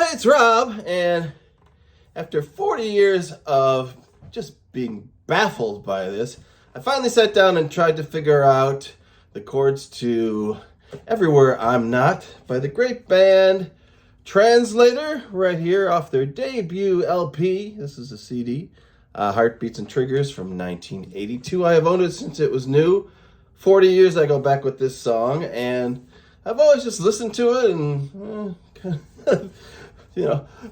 everybody, it's Rob, and after 40 years of just being baffled by this, I finally sat down and tried to figure out the chords to Everywhere I'm Not by the great band Translator, right here off their debut LP. This is a CD, Heartbeats and Triggers from 1982. I have owned it since it was new. 40 years I go back with this song, and I've always just listened to it and kind of,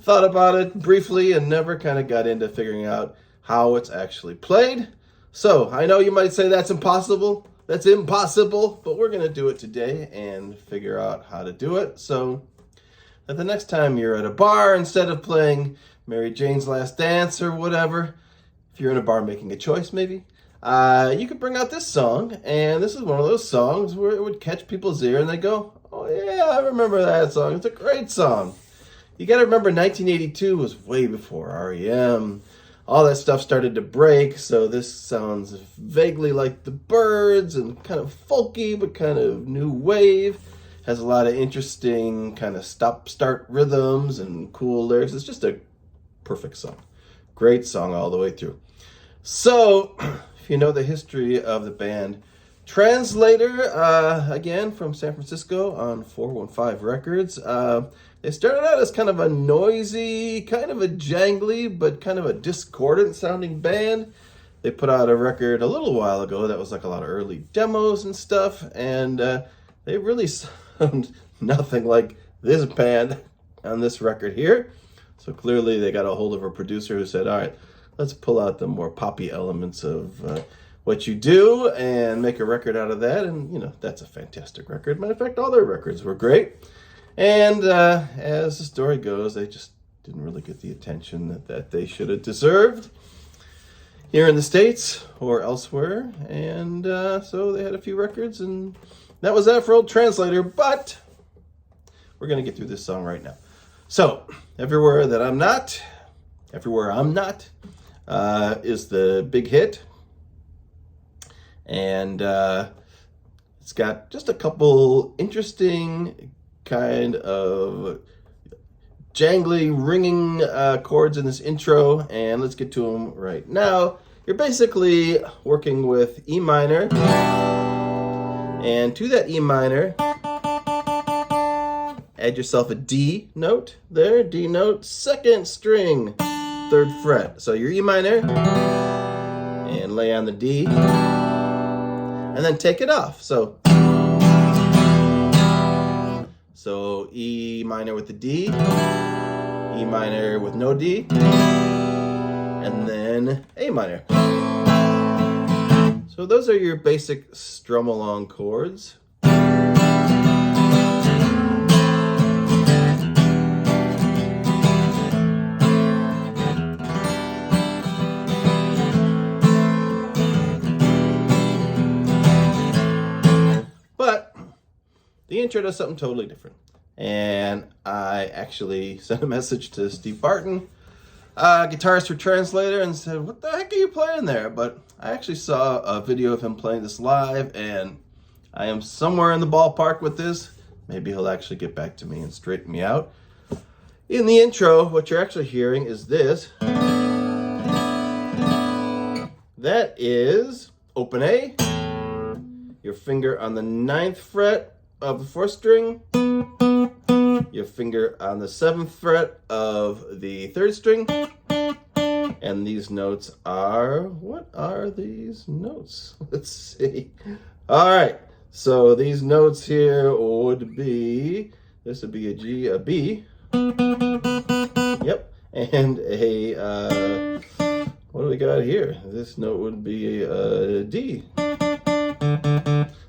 thought about it briefly and never kind of got into figuring out how it's actually played. So I know you might say that's impossible. That's impossible, but we're going to do it today and figure out how to do it. So that the next time you're at a bar, instead of playing Mary Jane's Last Dance or whatever, if you're in a bar making a choice maybe, you could bring out this song, and this is one of those songs where it would catch people's ear and they go, oh yeah, I remember that song. It's a great song. You got to remember 1982 was way before REM. All that stuff started to break, so this sounds vaguely like the Byrds and kind of folky, but kind of new wave. Has a lot of interesting kind of stop-start rhythms and cool lyrics. It's just a perfect song. Great song all the way through. So, if you know the history of the band Translator, again, from San Francisco on 415 Records. They started out as kind of a noisy, kind of a jangly, but kind of a discordant sounding band. They put out a record a little while ago that was like a lot of early demos and stuff, and they really sound nothing like this band on this record here. So clearly they got a hold of a producer who said, all right, let's pull out the more poppy elements of what you do and make a record out of that. And, that's a fantastic record. Matter of fact, all their records were great. And as the story goes, they just didn't really get the attention that they should have deserved here in the States or elsewhere. And so they had a few records, and that was that for old Translator. But we're going to get through this song right now. So, Everywhere I'm Not is the big hit. And it's got just a couple interesting kind of jangly, ringing chords in this intro, and let's get to them right now. You're basically working with E minor, and to that E minor, add yourself a D note there, D note, second string, third fret. So your E minor, and lay on the D, and then take it off. So E minor with the D, E minor with no D, and then A minor. So those are your basic strum along chords. But the intro does something totally different. And I actually sent a message to Steve Barton, guitarist for Translator, and said, what the heck are you playing there? But I actually saw a video of him playing this live, and I am somewhere in the ballpark with this. Maybe he'll actually get back to me and straighten me out. In the intro, what you're actually hearing is this. That is open A, your finger on the 9th fret of the 4th string, your finger on the 7th fret of the 3rd string, and these notes are, what are these notes? Let's see. All right, so these notes here would be, this would be a G, a B, yep, and a, what do we got here? This note would be a D.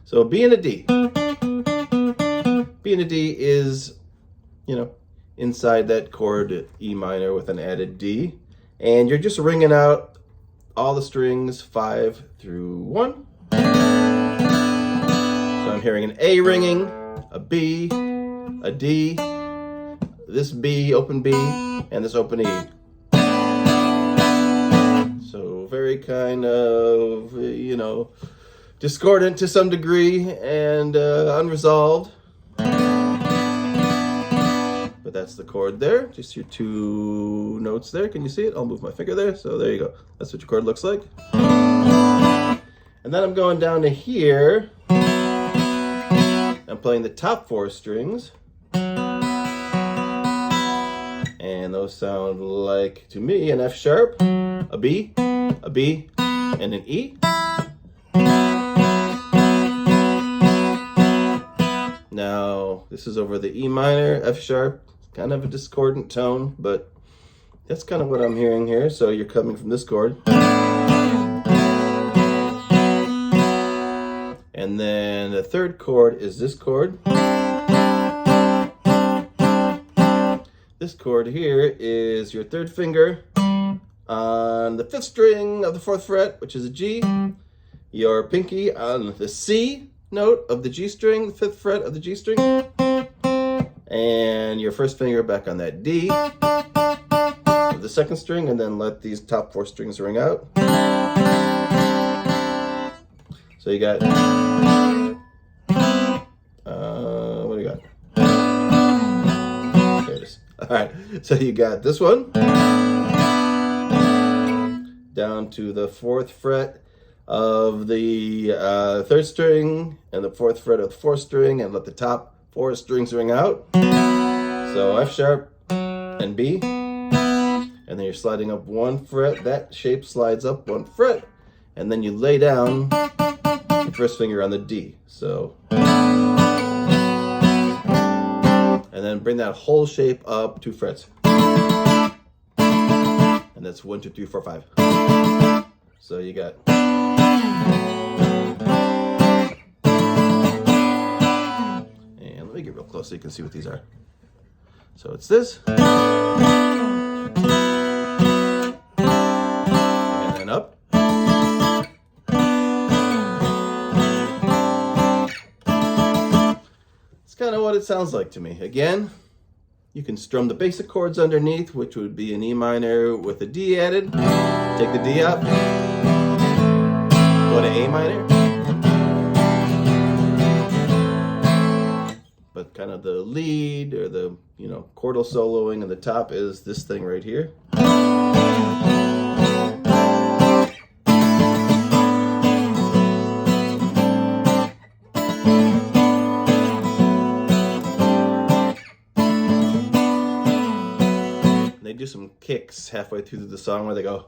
So B and a D. B and a D is, inside that chord E minor with an added D. And you're just ringing out all the strings 5 through 1. So I'm hearing an A ringing, a B, a D, this B, open B, and this open E. So very kind of, discordant to some degree and unresolved. that's the chord there. Just your 2 notes there. Can you see it? I'll move my finger there. So there you go. That's what your chord looks like. And then I'm going down to here. I'm playing the top 4 strings. And those sound like, to me, an F sharp, a B, and an E. Now, this is over the E minor, F sharp, kind of a discordant tone, but that's kind of what I'm hearing here. So you're coming from this chord. And then the third chord is this chord. This chord here is your 3rd finger on the 5th string of the 4th fret, which is a G. Your pinky on the C note of the G string, the 5th fret of the G string. And your 1st finger back on that D of the 2nd string, and then let these top 4 strings ring out. So you got, what do you got? There it is. All right, so you got this one down to the 4th fret of the 3rd string and the 4th fret of the 4th string, and let the top 4 strings ring out. So F sharp and B, and then you're sliding up 1 fret. That shape slides up 1 fret, and then you lay down your 1st finger on the D. So, and then bring that whole shape up 2 frets. And that's 1, 2, 3, 4, 5. So you got. And let me get real close so you can see what these are. So it's this. And then up. Kind of what it sounds like to me. Again, you can strum the basic chords underneath, which would be an E minor with a D added. Take the D out, go to A minor. But kind of the lead or the, chordal soloing in the top is this thing right here. They do some kicks halfway through the song where they go.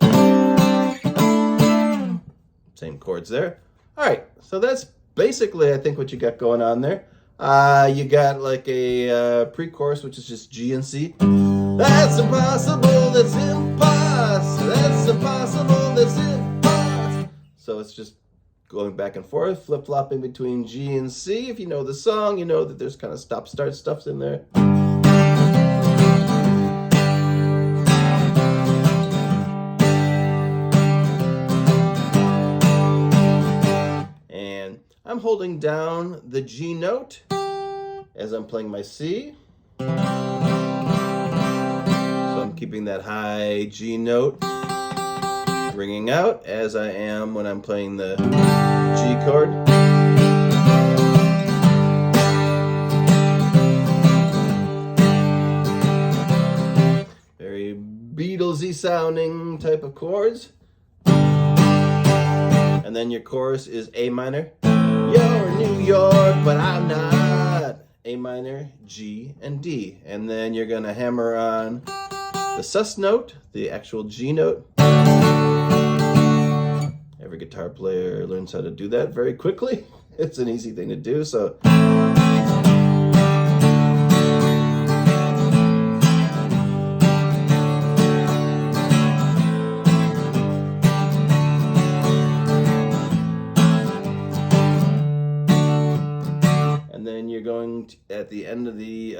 Same chords there. All right, so that's basically, I think, what you got going on there. You got like a pre-chorus, which is just G and C. That's impossible, that's impossible, that's impossible, that's impossible. So it's just going back and forth, flip-flopping between G and C. If you know the song, you know that there's kind of stop-start stuffs in there. I'm holding down the G note as I'm playing my C. So I'm keeping that high G note ringing out as I am when I'm playing the G chord. Very Beatlesy sounding type of chords. And then your chorus is A minor. You're New York, but I'm not. A minor, G, and D. And then you're going to hammer on the sus note, the actual G note. Every guitar player learns how to do that very quickly. It's an easy thing to do, so. You're going to, at the end of the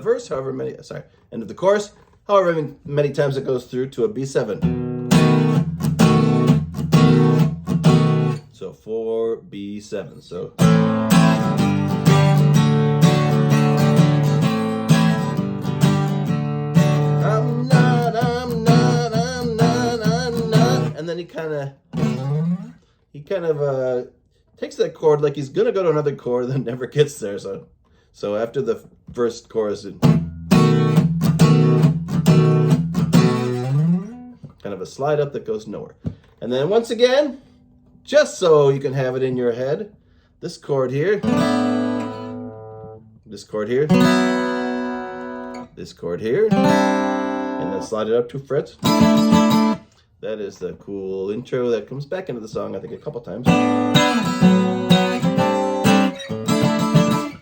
verse, end of the chorus, however many times it goes through, to a B7. So 4 B7. So I'm not, and then he kind of takes that chord like he's gonna go to another chord, then never gets there. So after the first chorus, of a slide up that goes nowhere. And then once again, just so you can have it in your head, this chord here, this chord here, this chord here, and then slide it up 2 frets. That is the cool intro that comes back into the song, I think, a couple times.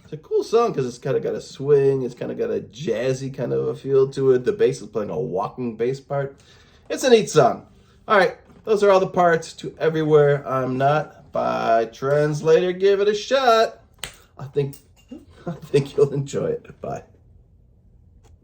It's a cool song because it's kind of got a swing, it's kind of got a jazzy kind of a feel to it. The bass is playing a walking bass part. It's a neat song. All right, those are all the parts to Everywhere I'm Not by Translator. Give it a shot. I think you'll enjoy it. Bye.